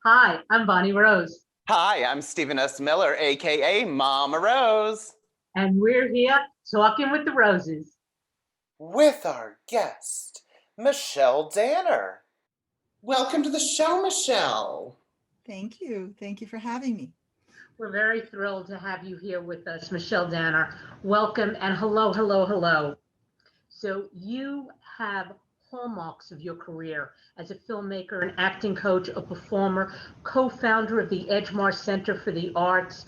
Hi, I'm Bonnie Rose, Hi, I'm Stephen S. Miller, aka Mama Rose, and we're here talking with the Roses. with our guest, Michelle Danner. Welcome to the show, Michelle. Thank you. Thank you for having me. We're very thrilled to have you here with us, Michelle Danner. Welcome and hello, hello, hello. So, you have hallmarks of your career as a filmmaker, an acting coach, a performer, co founder of the Edgemar Center for the Arts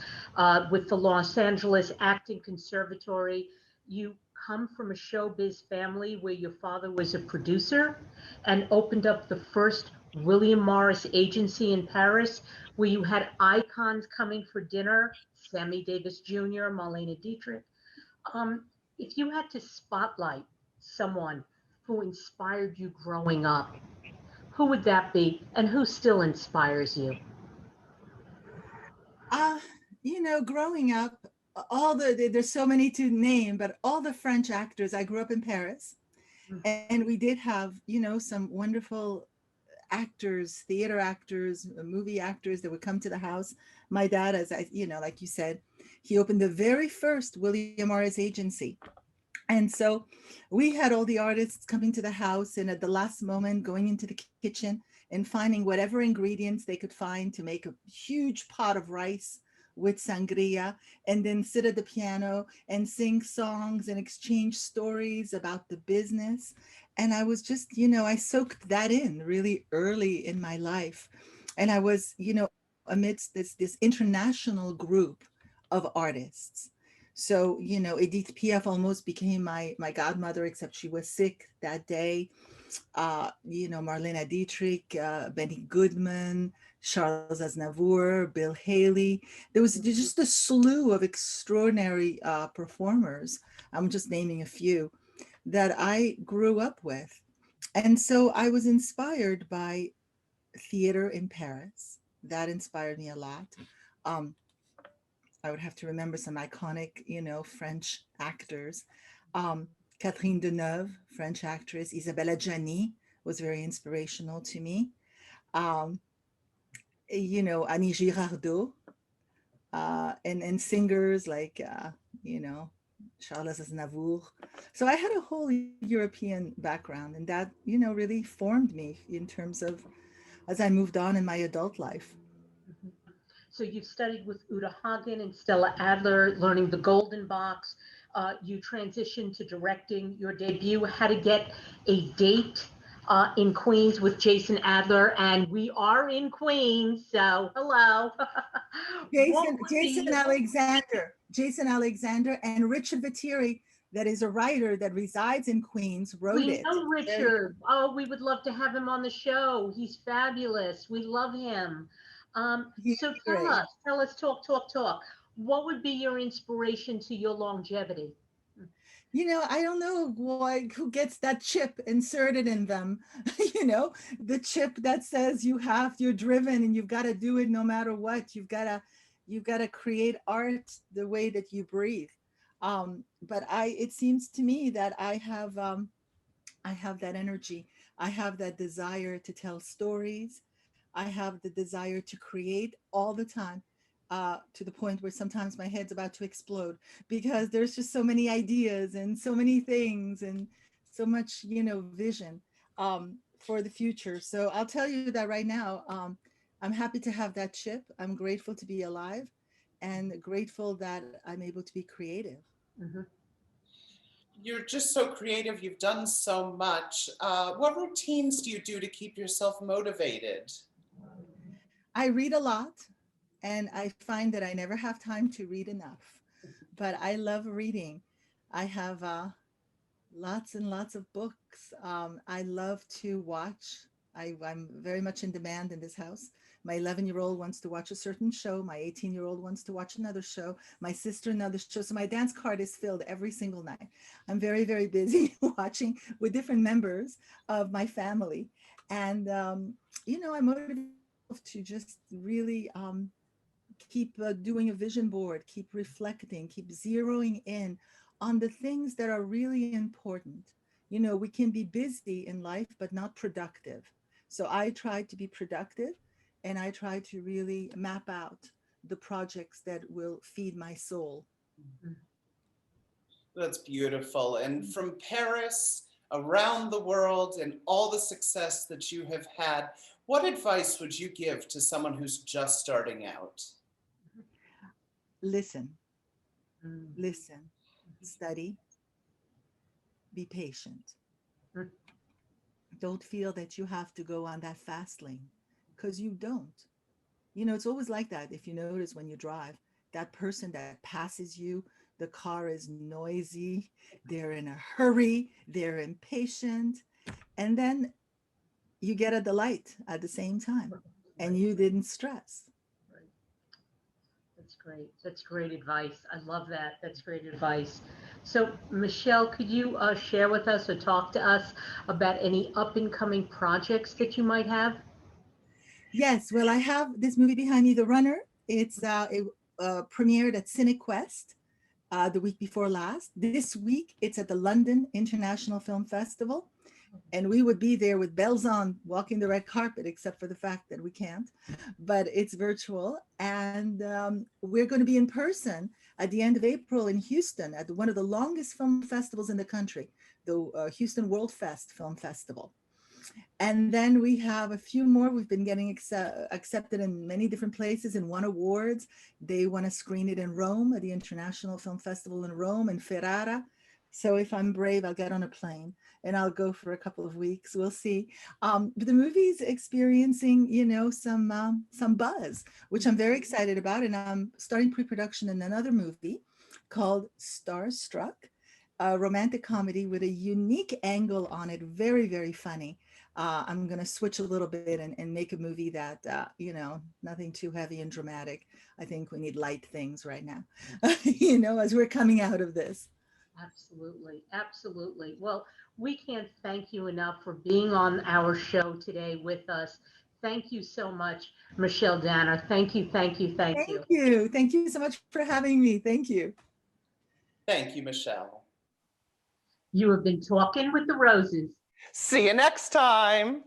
with the Los Angeles Acting Conservatory. You come from a showbiz family where your father was a producer and opened up the first William Morris agency in Paris, where you had icons coming for dinner, Sammy Davis Jr., Marlene Dietrich. Um, if you had to spotlight someone who inspired you growing up, who would that be and who still inspires you? Uh, growing up, there's so many to name, but all the French actors. I grew up in Paris, and we did have, some wonderful actors, theater actors, movie actors that would come to the house. My dad, like you said, he opened the very first William Morris agency. And so we had all the artists coming to the house and at the last moment going into the kitchen and finding whatever ingredients they could find to make a huge pot of rice with sangria and then sit at the piano and sing songs and exchange stories about the business. And I was just, I soaked that in really early in my life. And I was, amidst this international group of artists. So, Edith Piaf almost became my godmother, except she was sick that day. Marlene Dietrich, Benny Goodman, Charles Aznavour, Bill Haley. There was just a slew of extraordinary performers. I'm just naming a few that I grew up with. And so I was inspired by theater in Paris. That inspired me a lot. Um, I would have to remember some iconic, French actors. Catherine Deneuve, French actress. Isabella Gianni was very inspirational to me. Um, Annie Girardot, and singers like, you know, Charles Aznavour. So I had a whole European background, and that, really formed me in terms of as I moved on in my adult life. Mhm. So you've studied with Uta Hagen and Stella Adler, learning the Golden Box. You transitioned to directing your debut, How to Get a Date in Queens with Jason Adler, and we are in Queens, so hello. What Jason, would Jason be Alexander, Jason Alexander, and Richard Viteri, that is a writer that resides in Queens, wrote We it. know Richard. Oh, we would love to have him on the show. He's fabulous. We love him. He's So great. tell us, talk. What would be your inspiration to your longevity? I don't know why who gets that chip inserted in them. The chip that says you're driven and you've got to do it no matter what. You've got to create art the way that you breathe. But it seems to me that I have that energy. I have that desire to tell stories. I have the desire to create all the time, to the point where sometimes my head's about to explode because there's just so many ideas and so many things and so much, vision for the future. So I'll tell you that right now, I'm happy to have that chip. I'm grateful to be alive and grateful that I'm able to be creative. Mhm. You're just so creative. You've done so much. What routines do you do to keep yourself motivated? I read a lot, and I find that I never have time to read enough, but I love reading. I have lots and lots of books. I love to watch. I'm very much in demand in this house. My 11-year-old wants to watch a certain show. My 18-year-old wants to watch another show. My sister, another show. So my dance card is filled every single night. I'm very, very busy watching with different members of my family. And, I motivate myself to just really keep doing a vision board, keep reflecting, keep zeroing in on the things that are really important. We can be busy in life, but not productive. So I try to be productive and I try to really map out the projects that will feed my soul. That's beautiful. And from Paris, around the world, and all the success that you have had, what advice would you give to someone who's just starting out? Listen, Mm. listen, study, be patient. Mm. Don't feel that you have to go on that fast lane, because you don't. You know, it's always like that. If you notice when you drive, that person that passes you, the car is noisy, they're in a hurry, they're impatient, and then you get a delight at the same time, and you didn't stress. Right. That's great. That's great advice. I love that. That's great advice. So, Michelle, could you share with us or talk to us about any up and coming projects that you might have? Yes, well, I have this movie behind me, The Runner. It premiered at CineQuest the week before last. This week, it's at the London International Film Festival. And we would be there with bells on, walking the red carpet, except for the fact that we can't. But it's virtual. And we're going to be in person at the end of April in Houston at one of the longest film festivals in the country, the Houston World Fest Film Festival. And then we have a few more. We've been getting accepted in many different places and won awards. They want to screen it in Rome at the International Film Festival in Rome and Ferrara. So if I'm brave, I'll get on a plane and I'll go for a couple of weeks. We'll see. But the movie's experiencing, you know, some buzz, which I'm very excited about. And I'm starting pre-production in another movie called Starstruck, a romantic comedy with a unique angle on it. Very, very funny. I'm going to switch a little bit and make a movie that, you know, nothing too heavy and dramatic. I think we need light things right now, you know, as we're coming out of this. Absolutely. Absolutely. Well, we can't thank you enough for being on our show today with us. Thank you so much, Michelle Danner. Thank you. Thank you. Thank you. Thank you. Thank you so much for having me. Thank you. Thank you, Michelle. You have been talking with the Roses. See you next time.